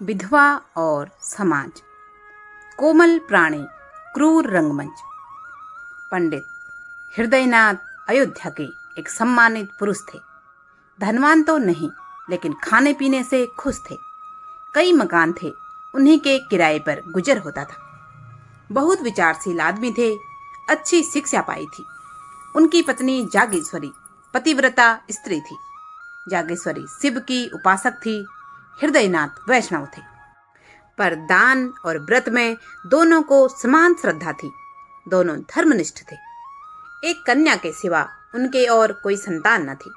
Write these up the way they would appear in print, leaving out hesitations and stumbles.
विधवा और समाज, कोमल प्राणी, क्रूर रंगमंच। पंडित हृदयनाथ अयोध्या के एक सम्मानित पुरुष थे। धनवान तो नहीं, लेकिन खाने पीने से खुश थे। कई मकान थे, उन्हीं के किराए पर गुजर होता था। बहुत विचारशील आदमी थे, अच्छी शिक्षा पाई थी। उनकी पत्नी जागेश्वरी पतिव्रता स्त्री थी। जागेश्वरी शिव की उपासक थी, हृदयनाथ वैष्णव थे। पर दान और व्रत में दोनों को समान श्रद्धा थी। दोनों धर्मनिष्ठ थे। एक कन्या के सिवा उनके और कोई संतान न थी।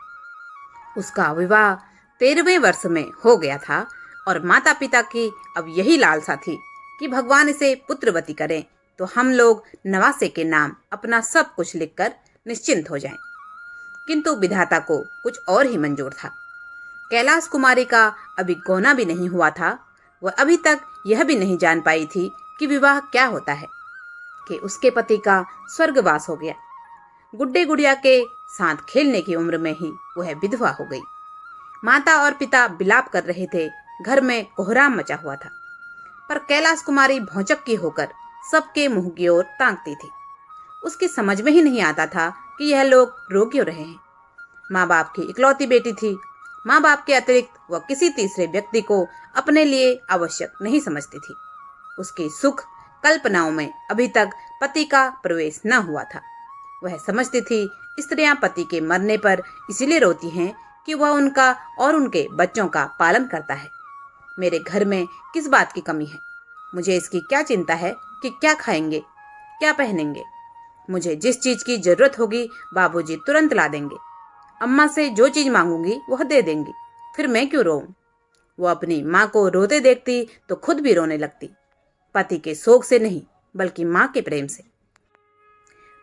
उसका विवाह 13वें वर्ष में हो गया था और माता पिता की अब यही लालसा थी कि भगवान इसे पुत्रवती करें तो हम लोग नवासे के नाम अपना सब कुछ लिखकर निश्चिंत हो जाएं। किंतु विधाता को कुछ और ही मंजूर था। कैलाश कुमारी का अभी गौना भी नहीं हुआ था। वह अभी तक यह भी नहीं जान पाई थी कि विवाह क्या होता है, कि उसके पति का स्वर्गवास हो गया। गुड्डे गुड़िया के साथ खेलने की उम्र में ही वह विधवा हो गई। माता और पिता विलाप कर रहे थे। घर में कोहराम मचा हुआ था। पर कैलाश कुमारी भौचक्की होकर सबके मुंह की ओर ताकती थी। उसकी समझ में ही नहीं आता था कि यह लोग रो क्यों रहे हैं। माँ बाप की इकलौती बेटी थी। माँ बाप के अतिरिक्त वह किसी तीसरे व्यक्ति को अपने लिए आवश्यक नहीं समझती थी। उसकी सुख कल्पनाओं में अभी तक पति का प्रवेश न हुआ था। वह समझती थी स्त्रियां पति के मरने पर इसलिए रोती हैं कि वह उनका और उनके बच्चों का पालन करता है। मेरे घर में किस बात की कमी है? मुझे इसकी क्या चिंता है कि क्या खाएंगे, क्या पहनेंगे? मुझे जिस चीज की जरूरत होगी बाबूजी तुरंत ला देंगे। अम्मा से जो चीज मांगूंगी वह दे देंगी। फिर मैं क्यों रोऊं? वो अपनी माँ को रोते देखती तो खुद भी रोने लगती। पति के शोक से नहीं, बल्कि माँ के प्रेम से।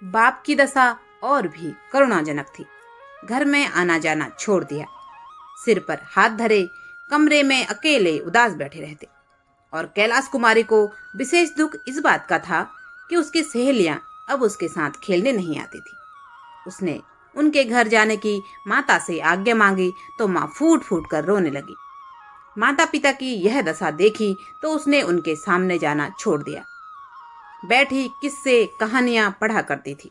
बाप की दशा और भी करुणाजनक थी। घर में आना जाना छोड़ दिया। सिर पर हाथ धरे कमरे में अकेले उदास बैठे रहते। और कैलाश कुमारी को विशेष दुख इस बात का था कि उसकी सहेलियां अब उसके साथ खेलने नहीं आती थी। उसने उनके घर जाने की माता से आज्ञा मांगी तो माँ फूट फूट कर रोने लगी। माता पिता की यह दशा देखी तो उसने उनके सामने जाना छोड़ दिया। बैठी किस्से कहानियां पढ़ा करती थी।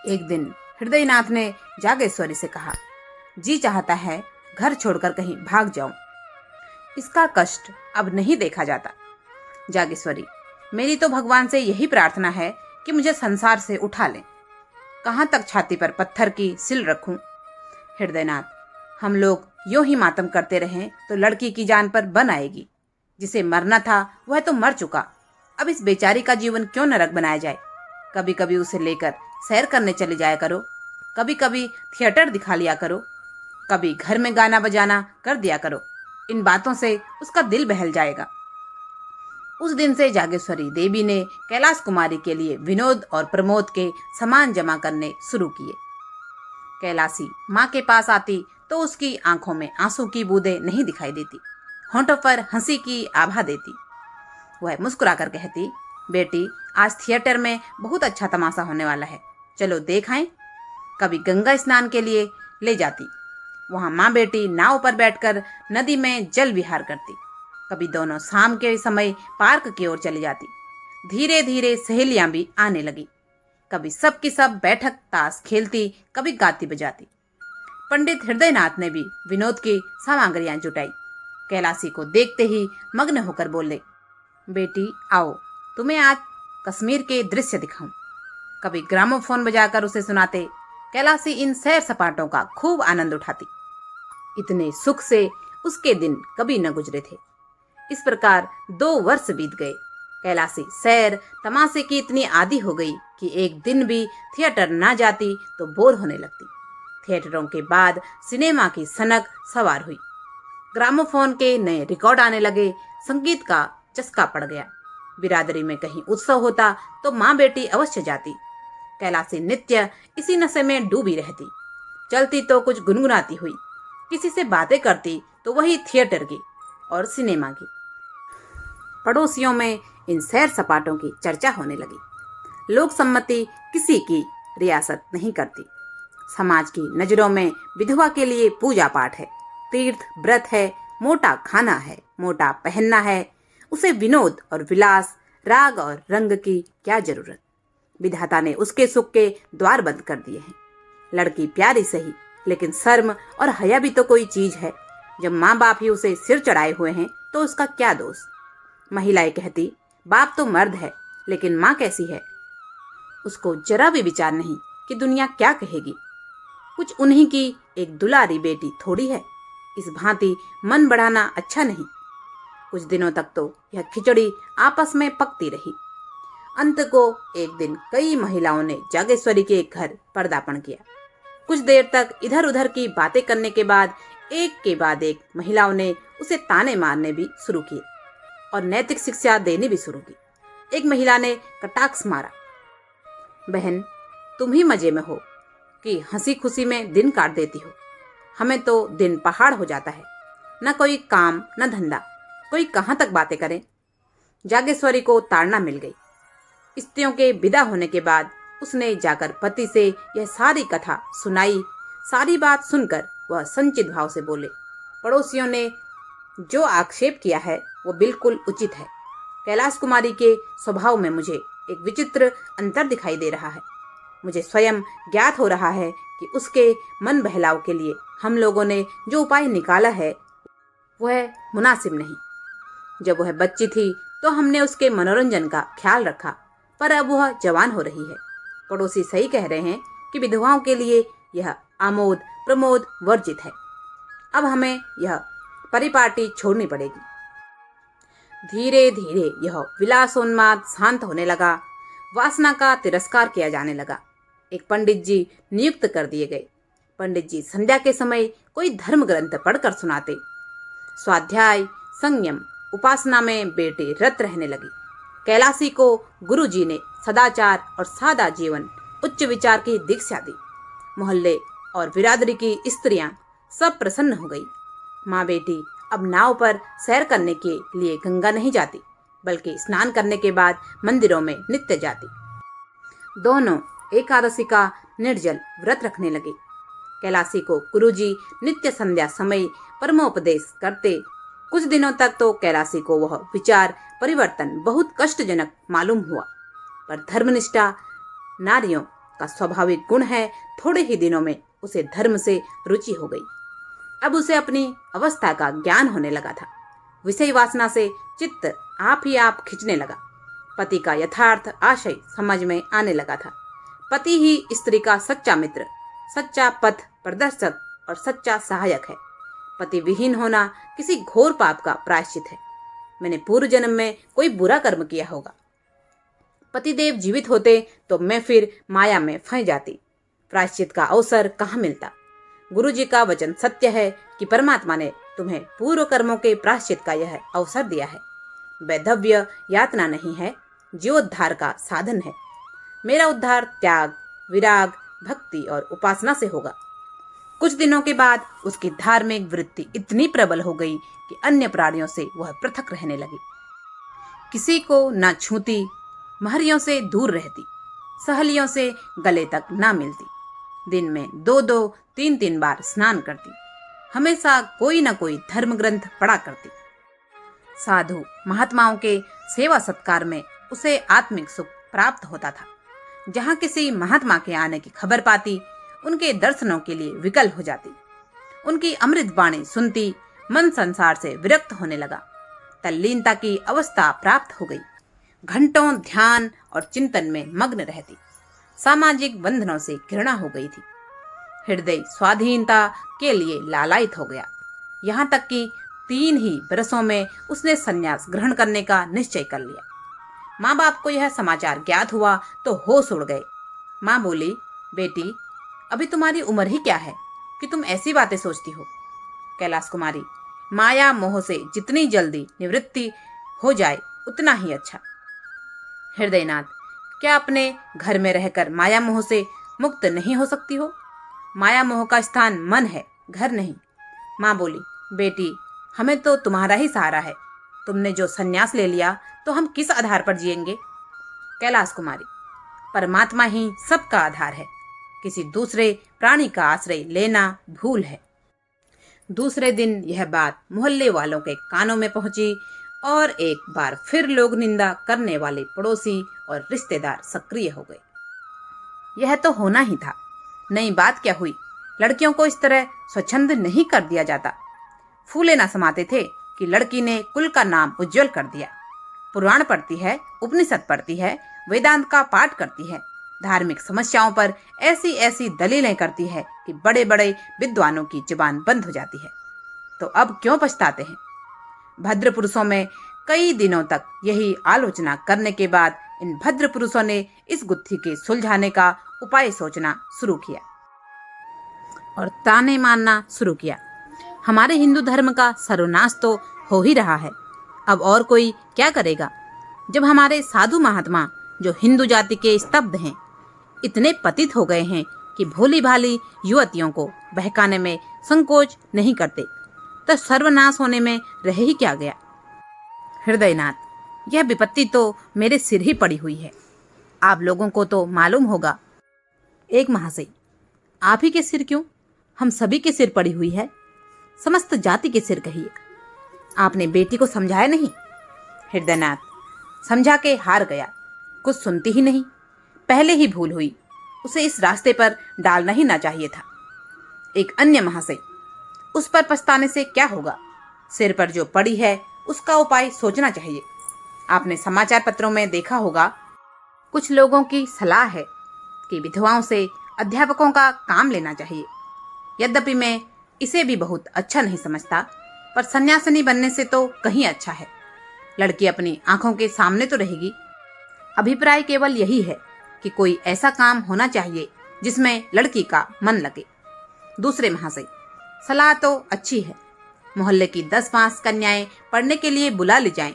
एक दिन हृदयनाथ ने जागेश्वरी से कहा, जी चाहता है घर छोड़कर कहीं भाग जाऊं। इसका कष्ट अब नहीं देखा जाता। जागेश्वरी, मेरी तो भगवान से यही प्रार्थना है कि मुझे संसार से उठा लें। कहाँ तक छाती पर पत्थर की सिल रखूं? हृदयनाथ, हम लोग यूं ही मातम करते रहें तो लड़की की जान पर बन आएगी। जिसे मरना था वह तो मर चुका। अब इस बेचारी का जीवन क्यों नरक बनाया जाए? कभी कभी उसे लेकर सैर करने चले जाया करो। कभी कभी थिएटर दिखा लिया करो। कभी घर में गाना बजाना कर दिया करो। इन बातों से उसका दिल बहल जाएगा। उस दिन से जागेश्वरी देवी ने कैलाश कुमारी के लिए विनोद और प्रमोद के सामान जमा करने शुरू किए। कैलाशी माँ के पास आती तो उसकी आंखों में आंसू की बूंदें नहीं दिखाई देती, होंठों पर हंसी की आभा देती। वह मुस्कुराकर कहती, बेटी आज थिएटर में बहुत अच्छा तमाशा होने वाला है, चलो देख आएं। कभी गंगा स्नान के लिए ले जाती। वहां माँ बेटी नाव पर बैठकर नदी में जल विहार करती। कभी दोनों शाम के समय पार्क की ओर चली जाती। धीरे धीरे सहेलियां भी आने लगी। कभी सब की सब बैठक ताश खेलती, कभी गाती बजाती। पंडित हृदयनाथ ने भी विनोद की सामग्रियां जुटाई। कैलाशी को देखते ही मग्न होकर बोले, बेटी आओ, तुम्हें आज कश्मीर के दृश्य दिखाऊं। कभी ग्रामोफोन बजाकर उसे सुनाते। कैलाशी इन सैर सपाटों का खूब आनंद उठाती। इतने सुख से उसके दिन कभी न गुजरे थे। इस प्रकार 2 वर्ष बीत गए। कैलाशी सैर तमाशे की इतनी आदी हो गई कि एक दिन भी थिएटर ना जाती तो बोर होने लगती। थिएटरों के बाद सिनेमा की सनक सवार हुई। ग्रामोफोन के नए रिकॉर्ड आने लगे। संगीत का चस्का पड़ गया। बिरादरी में कहीं उत्सव होता तो माँ बेटी अवश्य जाती। कैलाशी नित्य इसी नशे में डूबी रहती। चलती तो कुछ गुनगुनाती हुई, किसी से बातें करती तो वही थिएटर की और सिनेमा की। पड़ोसियों में इन सैर सपाटों की चर्चा होने लगी। लोक सम्मति किसी की रियासत नहीं करती। समाज की नजरों में विधवा के लिए पूजा पाठ है, तीर्थ व्रत है, मोटा खाना है, मोटा पहनना है, उसे विनोद और विलास, राग और रंग की क्या जरूरत। विधाता ने उसके सुख के द्वार बंद कर दिए हैं। लड़की प्यारी सही, लेकिन शर्म और हया भी तो कोई चीज है। जब माँ बाप ही उसे सिर चढ़ाए हुए हैं तो उसका क्या दोष। महिलाएं कहती, बाप तो मर्द है, लेकिन माँ कैसी है। उसको जरा भी विचार नहीं कि दुनिया क्या कहेगी। कुछ उन्हीं की एक दुलारी बेटी थोड़ी है। इस भांति मन बढ़ाना अच्छा नहीं। कुछ दिनों तक तो यह खिचड़ी आपस में पकती रही। अंत को एक दिन कई महिलाओं ने जागेश्वरी के घर पर्दापण किया। कुछ देर तक इधर उधर की बातें करने के बाद एक के बाद एक महिलाओं ने उसे ताने मारने भी शुरू किए और नैतिक शिक्षा देनी भी शुरू की। एक महिला ने कटाक्ष मारा, बहन तुम ही मजे में हो कि हंसी खुशी में दिन काट देती हो। हमें तो दिन पहाड़ हो जाता है, न कोई काम न धंधा, कोई कहाँ तक बातें करे। जागेश्वरी को ताड़ना मिल गई। स्त्रियों के विदा होने के बाद उसने जाकर पति से यह सारी कथा सुनाई। सारी बात सुनकर वह संचित भाव से बोले, पड़ोसियों ने जो आक्षेप किया है वो बिल्कुल उचित है। कैलाश कुमारी के स्वभाव में मुझे एक विचित्र अंतर दिखाई दे रहा है। मुझे स्वयं ज्ञात हो रहा है कि उसके मन बहलाव के लिए हम लोगों ने जो उपाय निकाला है वह मुनासिब नहीं। जब वह बच्ची थी तो हमने उसके मनोरंजन का ख्याल रखा, पर अब वह जवान हो रही है। पड़ोसी सही कह रहे हैं कि विधवाओं के लिए यह आमोद प्रमोद वर्जित है। अब हमें यह परिपाटी छोड़नी पड़ेगी। धीरे धीरे यह विलासोन्माद शांत होने लगा। वासना का तिरस्कार किया जाने लगा। एक पंडित जी नियुक्त कर दिए गए। पंडित जी संध्या के समय कोई धर्म ग्रंथ पढ़कर सुनाते। स्वाध्याय, संयम, उपासना में बेटे रत रहने लगी। कैलाशी को गुरुजी ने सदाचार और सादा जीवन, उच्च विचार की दीक्षा दी। मोहल्ले और बिरादरी की स्त्रियां सब प्रसन्न हो गई। माँ बेटी अब नाव पर सैर करने के लिए गंगा नहीं जाती, बल्कि स्नान करने के बाद मंदिरों में नित्य जाती। दोनों एकादशी का निर्जल व्रत रखने लगे। कैलाशी को गुरुजी नित्य संध्या समय परमोपदेश करते। कुछ दिनों तक तो कैलाशी को वह विचार परिवर्तन बहुत कष्टजनक मालूम हुआ, पर धर्मनिष्ठा नारियों का स्वाभाविक गुण है। थोड़े ही दिनों में उसे धर्म से रुचि हो गई। अब उसे अपनी अवस्था का ज्ञान होने लगा था। विषय वासना से चित्त आप ही आप खिंचने लगा। पति का यथार्थ आशय समझ में आने लगा था। पति ही स्त्री का सच्चा मित्र, सच्चा पथ प्रदर्शक और सच्चा सहायक है। पति विहीन होना किसी घोर पाप का प्रायश्चित है। मैंने पूर्व जन्म में कोई बुरा कर्म किया होगा। पतिदेव जीवित होते तो मैं फिर माया में फंस जाती। प्रायश्चित का अवसर कहाँ मिलता। गुरुजी का वचन सत्य है कि परमात्मा ने तुम्हें पूर्व कर्मों के प्रायश्चित का यह अवसर दिया है। वैधव्य यातना नहीं है, जीवोद्धार का साधन है। मेरा उद्धार त्याग, विराग, भक्ति और उपासना से होगा। कुछ दिनों के बाद उसकी धार्मिक वृत्ति इतनी प्रबल हो गई कि अन्य प्राणियों से वह पृथक रहने लगी। किसी को न छूती, महरियों से दूर रहती, सहेलियों से गले तक ना मिलती। दिन में 2-2, 3-3 बार स्नान करती। हमेशा कोई न कोई धर्म ग्रंथ पढ़ा करती। साधु महात्माओं के सेवा सत्कार में उसे आत्मिक सुख प्राप्त होता था। जहाँ किसी महात्मा के आने की खबर पाती, उनके दर्शनों के लिए विकल हो जाती। उनकी अमृत वाणी सुनती, मन संसार से विरक्त होने लगा। तल्लीनता की अवस्था प्राप्त हो गई। घंटों ध्यान और चिंतन में मग्न रहती। सामाजिक बंधनों से घृणा हो गई थी। हृदय स्वाधीनता के लिए लालायित हो गया। यहाँ तक कि 3 ही बरसों में उसने संन्यास ग्रहण करने का निश्चय कर लिया। माँ बाप को यह समाचार ज्ञात हुआ तो होश उड़ गए। माँ बोली, बेटी अभी तुम्हारी उम्र ही क्या है कि तुम ऐसी बातें सोचती हो। कैलाश कुमारी, माया मोह से जितनी जल्दी निवृत्ति हो जाए उतना ही अच्छा। हृदयनाथ, क्या अपने घर में रहकर माया मोह से मुक्त नहीं हो सकती हो? माया मोह का स्थान मन है, घर नहीं। माँ बोली, बेटी हमें तो तुम्हारा ही सहारा है। तुमने जो संन्यास ले लिया तो हम किस आधार पर जिएंगे? कैलाश कुमारी, परमात्मा ही सबका आधार है। किसी दूसरे प्राणी का आश्रय लेना भूल है। दूसरे दिन यह बात मोहल्ले वालों के कानों में पहुंची और एक बार फिर लोग निंदा करने वाले पड़ोसी और रिश्तेदार सक्रिय हो गए। यह तो होना ही था। नई बात क्या हुई? लड़कियों को इस तरह स्वच्छंद नहीं कर दिया जाता। फूले ना समाते थे कि लड़की ने कुल का नाम उज्जवल कर दिया। पुराण पढ़ती है, उपनिषद पढ़ती है, वेदांत का पाठ करती है, धार्मिक समस्याओं पर ऐसी ऐसी दलीलें करती है कि बड़े बड़े विद्वानों की जुबान बंद हो जाती है। तो अब क्यों पछताते हैं? भद्र पुरुषों में कई दिनों तक यही आलोचना करने के बाद इन भद्र पुरुषों ने इस गुत्थी के सुलझाने का उपाय सोचना शुरू किया और ताने मारना शुरू किया। हमारे हिंदू धर्म का सर्वनाश तो हो ही रहा है, अब और कोई क्या करेगा? जब हमारे साधु महात्मा जो हिंदू जाति के स्तब्ध हैं इतने पतित हो गए हैं कि भोली भाली युवतियों को बहकाने में संकोच नहीं करते, तो सर्वनाश होने में रह ही क्या गया? हृदयनाथ, यह विपत्ति तो मेरे सिर ही पड़ी हुई है। आप लोगों को तो मालूम होगा। एक महाशय, आप ही के सिर क्यों, हम सभी के सिर पड़ी हुई है। समस्त जाति के सिर कहिए। आपने बेटी को समझाया नहीं? हृदयनाथ, समझा के हार गया, कुछ सुनती ही नहीं। पहले ही भूल हुई, उसे इस रास्ते पर डालना ही ना चाहिए था। एक अन्य महाशय, उस पर पछताने से क्या होगा? सिर पर जो पड़ी है उसका उपाय सोचना चाहिए। आपने समाचार पत्रों में देखा होगा, कुछ लोगों की सलाह है कि विधवाओं से अध्यापकों का काम लेना चाहिए। यद्यपि मैं इसे भी बहुत अच्छा नहीं समझता, पर सन्यासिनी बनने से तो कहीं अच्छा है। लड़की अपनी आंखों के सामने तो रहेगी। अभिप्राय केवल यही है कि कोई ऐसा काम होना चाहिए जिसमें लड़की का मन लगे। दूसरे महाशय, सलाह तो अच्छी है। मोहल्ले की 10-5 कन्याएं पढ़ने के लिए बुला ले जाएं।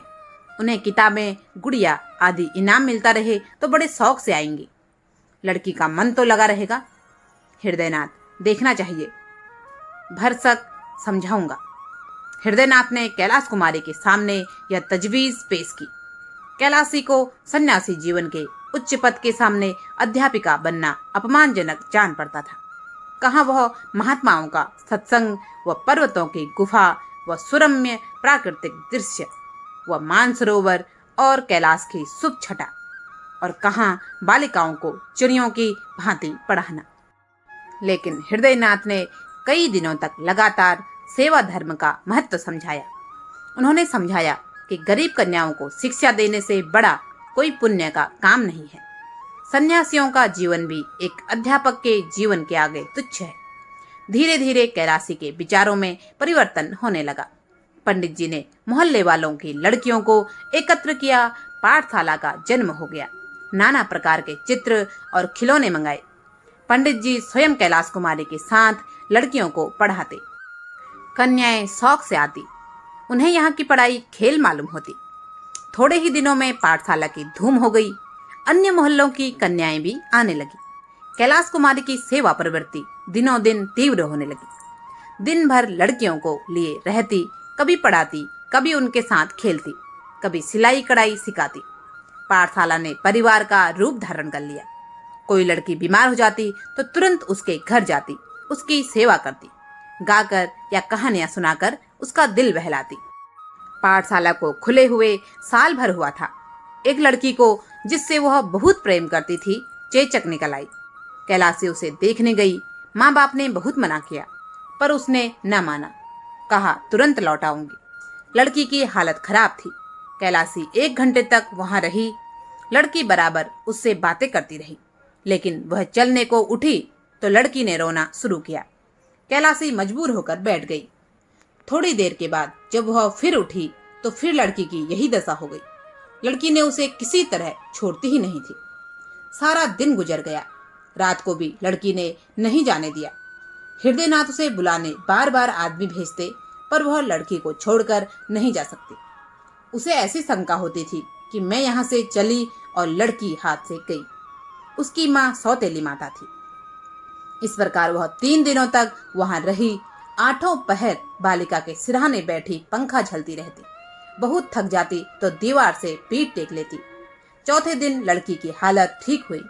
उन्हें किताबें, गुड़िया आदि इनाम मिलता रहे तो बड़े शौक से आएंगी। लड़की का मन तो लगा रहेगा। हृदयनाथ, देखना चाहिए, भरसक समझाऊंगा। हृदयनाथ ने कैलाश कुमारी के सामने यह तजवीज पेश की। कैलाशी को सन्यासी जीवन के उच्च पद के सामने अध्यापिका बनना अपमानजनक जान पड़ता था। कहाँ वह महात्माओं का सत्संग व पर्वतों की गुफा व सुरम्य प्राकृतिक दृश्य व मानसरोवर और कैलाश की शुभ छटा, और कहाँ बालिकाओं को चिड़ियों की भांति पढ़ाना। लेकिन हृदयनाथ ने कई दिनों तक लगातार सेवा धर्म का महत्व समझाया। उन्होंने समझाया कि गरीब कन्याओं को शिक्षा देने से बड़ा कोई पुण्य का काम नहीं है। सन्यासियों का जीवन भी एक अध्यापक के जीवन के आगे तुच्छ है। धीरे धीरे कैलाशी के विचारों में परिवर्तन होने लगा। पंडित जी ने मोहल्ले वालों की लड़कियों को एकत्र किया। पाठशाला का जन्म हो गया। नाना प्रकार के चित्र और खिलौने मंगाए। पंडित जी स्वयं कैलाश कुमारी के साथ लड़कियों को पढ़ाते। कन्याएं शौक से आती। उन्हें यहाँ की पढ़ाई खेल मालूम होती। थोड़े ही दिनों में पाठशाला की धूम हो गई। अन्य मोहल्लों की कन्याएं भी आने लगी। कैलाश कुमारी की सेवा प्रवृत्ति दिनों दिन तीव्र होने लगी। दिन भर लड़कियों को लिए रहती, कभी पढ़ाती, कभी उनके साथ खेलती, कभी सिलाई कढ़ाई सिखाती। पाठशाला ने परिवार का रूप धारण कर लिया। कोई लड़की बीमार हो जाती तो तुरंत उसके घर जाती, उसकी सेवा करती, गाकर या कहानियां सुनाकर उसका दिल बहलाती। पाठशाला को खुले हुए साल भर हुआ था। एक लड़की को जिससे वह बहुत प्रेम करती थी चेचक निकल आई। कैलाशी उसे देखने गई। माँ बाप ने बहुत मना किया, पर उसने न माना। कहा तुरंत लौट आऊंगी। लड़की की हालत खराब थी। कैलाशी 1 घंटे तक वहां रही। लड़की बराबर उससे बातें करती रही, लेकिन वह चलने को उठी तो लड़की ने रोना शुरू किया। कैलाशी मजबूर होकर बैठ गई। थोड़ी देर के बाद जब वह फिर उठी तो फिर लड़की की यही दशा हो गई। लड़की ने उसे किसी तरह छोड़ती ही नहीं थी। सारा दिन गुजर गया। रात को भी लड़की ने नहीं जाने दिया। हृदयनाथ उसे बुलाने बार बार आदमी भेजते, पर वह लड़की को छोड़कर नहीं जा सकती। उसे ऐसी शंका होती थी कि मैं यहाँ से चली और लड़की हाथ से गई। उसकी माँ सौतेली माता थी। इस प्रकार वह 3 दिनों तक वहां रही। 8 पहर बालिका के सिरहाने बैठी पंखा झलती रहती। बहुत थक जाती तो दीवार से पीठ टेक लेती। चौथे दिन लड़की की हालत ठीक हुई,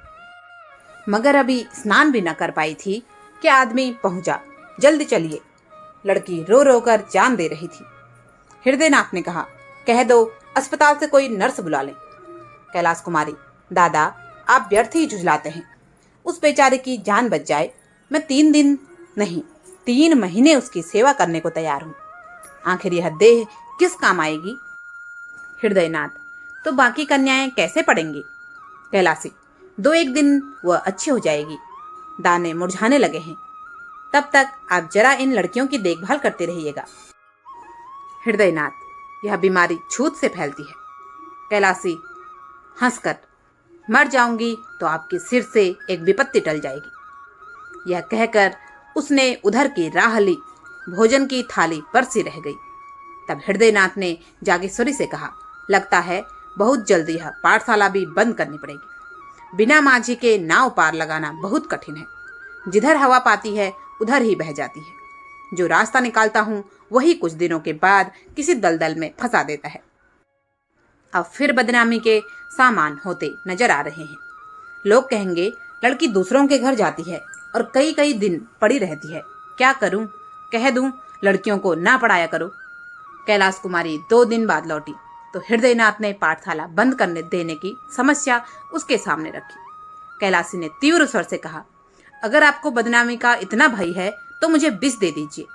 मगर अभी स्नान भी न कर पाई थी कि आदमी पहुंचा। जल्द चलिए। लड़की रो रो कर जान दे रही थी। हृदयनाथ ने कहा, कह दो अस्पताल से कोई नर्स बुला लें। कैलाश कुमारी, दादा आप व्यर्थ ही झुझलाते हैं। उस बेचारे की जान बच जाए, मैं 3 दिन नहीं 3 महीने उसकी सेवा करने को तैयार हूँ। आखिर यह देह किस काम आएगी? हृदयनाथ, तो बाकी कन्याएं कैसे पढ़ेंगी? कैलाशी, 2-1 दिन वह अच्छी हो जाएगी, दाने मुरझाने लगे हैं, तब तक आप जरा इन लड़कियों की देखभाल करते रहिएगा। हृदयनाथ, यह बीमारी छूत से फैलती है। कैलाशी हंसकर, मर जाऊंगी तो आपके सिर से एक विपत्ति टल जाएगी। यह कहकर उसने उधर की राह ली। भोजन की थाली परसी रह गई। तब हृदयनाथ ने जागेश्वरी से कहा, लगता है बहुत जल्दी यह पाठशाला भी बंद करनी पड़ेगी। बिना माझी के नाव पार लगाना बहुत कठिन है। जिधर हवा पाती है उधर ही बह जाती है। जो रास्ता निकालता हूँ वही कुछ दिनों के बाद किसी दलदल में फंसा देता है। अब फिर बदनामी के सामान होते नजर आ रहे हैं। लोग कहेंगे लड़की दूसरों के घर जाती है और कई कई दिन पड़ी रहती है। क्या करूं? कह दूं लड़कियों को ना पढ़ाया करो। कैलाश कुमारी 2 दिन बाद लौटी तो हृदयनाथ ने पाठशाला बंद करने देने की समस्या उसके सामने रखी। कैलाशी ने तीव्र स्वर से कहा, अगर आपको बदनामी का इतना भय है तो मुझे विष दे दीजिए।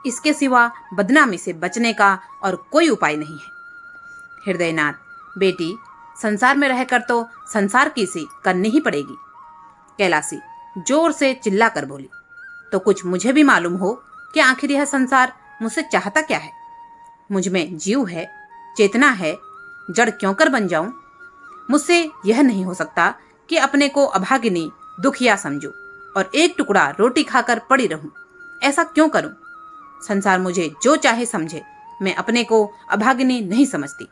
इसके सिवा बदनामी से बचने का और कोई उपाय नहीं है। हृदयनाथ, बेटी संसार में रहकर तो संसार की सी करनी ही पड़ेगी। कैलाशी जोर से चिल्ला कर बोली, तो कुछ मुझे भी मालूम हो कि आखिर यह संसार मुझसे चाहता क्या है। मुझ में जीव है, चेतना है, जड़ क्यों कर बन जाऊं? मुझसे यह नहीं हो सकता कि अपने को अभागिनी दुखिया समझूं और एक टुकड़ा रोटी खाकर पड़ी रहूं। ऐसा क्यों करूं? संसार मुझे जो चाहे समझे, मैं अपने को अभागिनी नहीं समझती।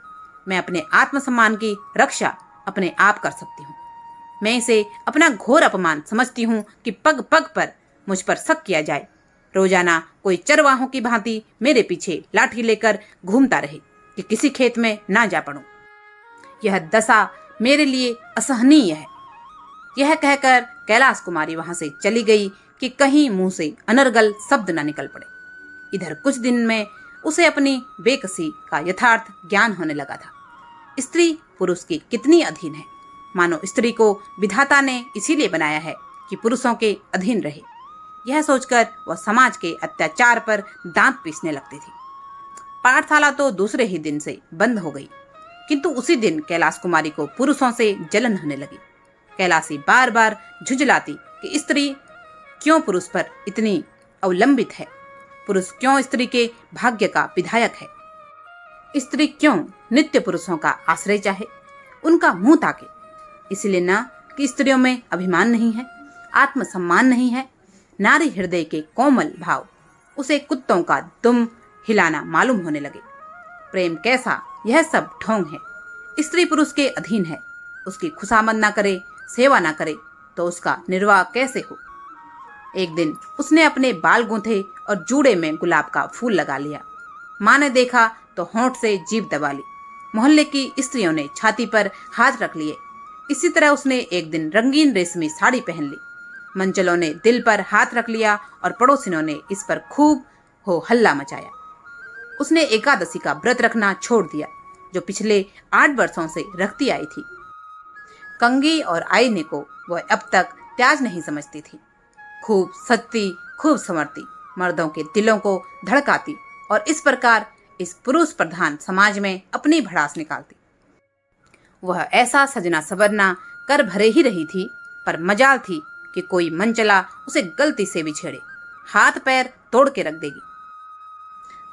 मैं अपने आत्मसम्मान की रक्षा अपने आप कर सकती हूँ। मैं इसे अपना घोर अपमान समझती हूँ कि पग पग पर मुझ पर शक किया जाए। रोजाना कोई चरवाहों की भांति मेरे पीछे लाठी लेकर घूमता रहे कि किसी खेत में ना जा पड़ूं। यह दशा मेरे लिए असहनीय है। यह कहकर कैलाश कुमारी वहां से चली गई कि कहीं मुंह से अनर्गल शब्द न निकल पड़े। इधर कुछ दिन में उसे अपनी बेकसी का यथार्थ ज्ञान होने लगा था। स्त्री पुरुष की कितनी अधीन है। मानो स्त्री को विधाता ने इसीलिए बनाया है कि पुरुषों के अधीन रहे। यह सोचकर वह समाज के अत्याचार पर दांत पीसने लगती थी। पाठशाला तो दूसरे ही दिन से बंद हो गई, किंतु उसी दिन कैलाश कुमारी को पुरुषों से जलन होने लगी। कैलाशी बार बार झुंझलाती कि स्त्री क्यों पुरुष पर इतनी अवलंबित है, पुरुष क्यों स्त्री के भाग्य का विधायक है, स्त्री क्यों नित्य पुरुषों का आश्रय चाहे, उनका मुंह ताके। इसलिए न कि स्त्रियों में अभिमान नहीं है, आत्मसम्मान नहीं है। नारी हृदय के कोमल भाव उसे कुत्तों का दुम हिलाना मालूम होने लगे। प्रेम कैसा, यह सब ढोंग है। स्त्री पुरुष के अधीन है, उसकी खुशामद ना करे, सेवा ना करे तो उसका निर्वाह कैसे हो। एक दिन उसने अपने बाल गूंथे और जूड़े में गुलाब का फूल लगा लिया। माँ ने देखा तो होंठ से जीभ दबा ली। मोहल्ले की स्त्रियों ने छाती पर हाथ रख लिए। इसी तरह उसने एक दिन रंगीन रेशमी साड़ी पहन ली। मंचलों ने दिल पर हाथ रख लिया और पड़ोसिनों ने इस पर खूब हो हल्ला मचाया। उसने एकादशी का व्रत रखना छोड़ दिया, जो पिछले 8 वर्षों से रखती आई थी। कंगी और आईने को वह अब तक त्याज नहीं समझती थी। खूब सजती, खूब संवरती, मर्दों के दिलों को धड़काती और इस प्रकार इस पुरुष प्रधान समाज में अपनी भड़ास निकालती। वह ऐसा सजना सवरना कर भरे ही रही थी, पर मजाल थी कि कोई मनचला उसे गलती से भी छेड़े, हाथ पैर तोड़ के रख देगी।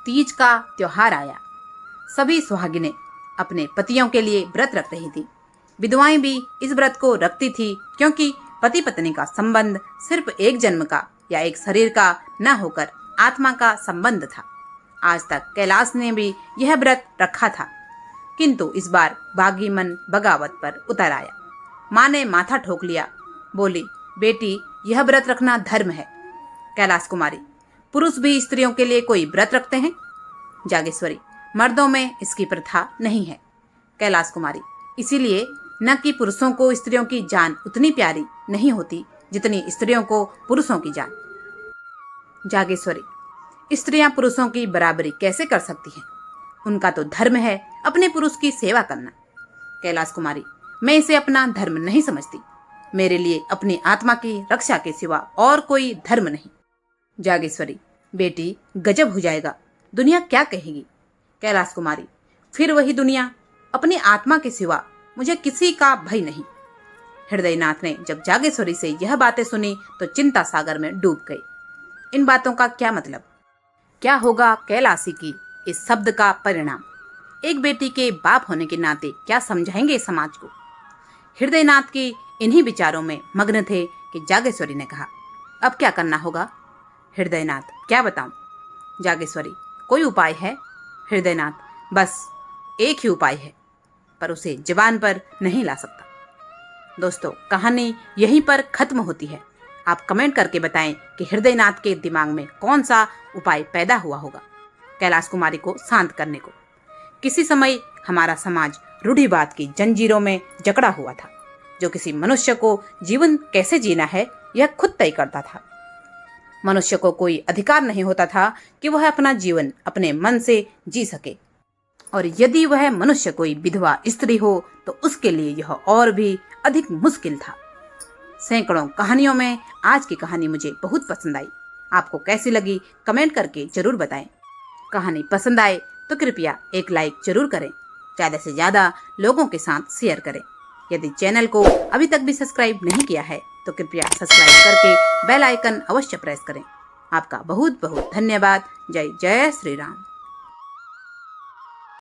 तीज का त्योहार आया। सभी सुहागिनें अपने पतियों के लिए व्रत रख रही थी। विधवाएं भी इस व्रत को रखती थी, क्योंकि पति पत्नी का संबंध सिर्फ एक जन्म का या एक शरीर का न होकर आत्मा का संबंध था। आज तक कैलाश ने भी यह व्रत रखा था, किंतु इस बार बागी मन बगावत पर उतर आया। माँ ने माथा ठोक लिया, बोली, बेटी यह व्रत रखना धर्म है। कैलाश कुमारी, पुरुष भी स्त्रियों के लिए कोई व्रत रखते हैं? जागेश्वरी, मर्दों में इसकी प्रथा नहीं है। कैलाश कुमारी, इसीलिए न कि पुरुषों को स्त्रियों की जान उतनी प्यारी नहीं होती जितनी स्त्रियों को पुरुषों की जान। जागेश्वरी, स्त्रियां पुरुषों की बराबरी कैसे कर सकती हैं? उनका तो धर्म है अपने पुरुष की सेवा करना। कैलाश कुमारी, मैं इसे अपना धर्म नहीं समझती। मेरे लिए अपनी आत्मा की रक्षा के सिवा और कोई धर्म नहीं। जागेश्वरी, बेटी गजब हो जाएगा, दुनिया क्या कहेगी? कैलाश कुमारी, फिर वही दुनिया। अपनी आत्मा के सिवा मुझे किसी का भय नहीं। हृदयनाथ ने जब जागेश्वरी से यह बातें सुनी तो चिंता सागर में डूब गई। इन बातों का क्या मतलब? क्या होगा कैलाशी की इस शब्द का परिणाम? एक बेटी के बाप होने के नाते क्या समझाएंगे समाज को? हृदयनाथ की इन्हीं विचारों में मग्न थे कि जागेश्वरी ने कहा, अब क्या करना होगा? हृदयनाथ, क्या बताऊं? जागेश्वरी, कोई उपाय है? हृदयनाथ, बस एक ही उपाय है, पर उसे जुबान पर नहीं ला सकता। दोस्तों, कहानी यहीं पर खत्म होती है। आप कमेंट करके बताएं कि हृदयनाथ के दिमाग में कौन सा उपाय पैदा हुआ होगा कैलाश कुमारी को शांत करने को। किसी समय हमारा समाज रूढ़िवाद की जंजीरों में जकड़ा हुआ था, जो किसी मनुष्य को जीवन कैसे जीना है यह खुद तय करता था। मनुष्य को कोई अधिकार नहीं होता था कि वह अपना जीवन अपने मन से जी सके, और यदि वह मनुष्य कोई विधवा स्त्री हो तो उसके लिए यह और भी अधिक मुश्किल था। सैकड़ों कहानियों में आज की कहानी मुझे बहुत पसंद आई। आपको कैसी लगी कमेंट करके जरूर बताएं। कहानी पसंद आए तो कृपया एक लाइक जरूर करें, ज़्यादा से ज़्यादा लोगों के साथ शेयर करें। यदि चैनल को अभी तक भी सब्सक्राइब नहीं किया है तो कृपया सब्सक्राइब करके बेल आइकन अवश्य प्रेस करें। आपका बहुत बहुत धन्यवाद। जय जय श्री राम।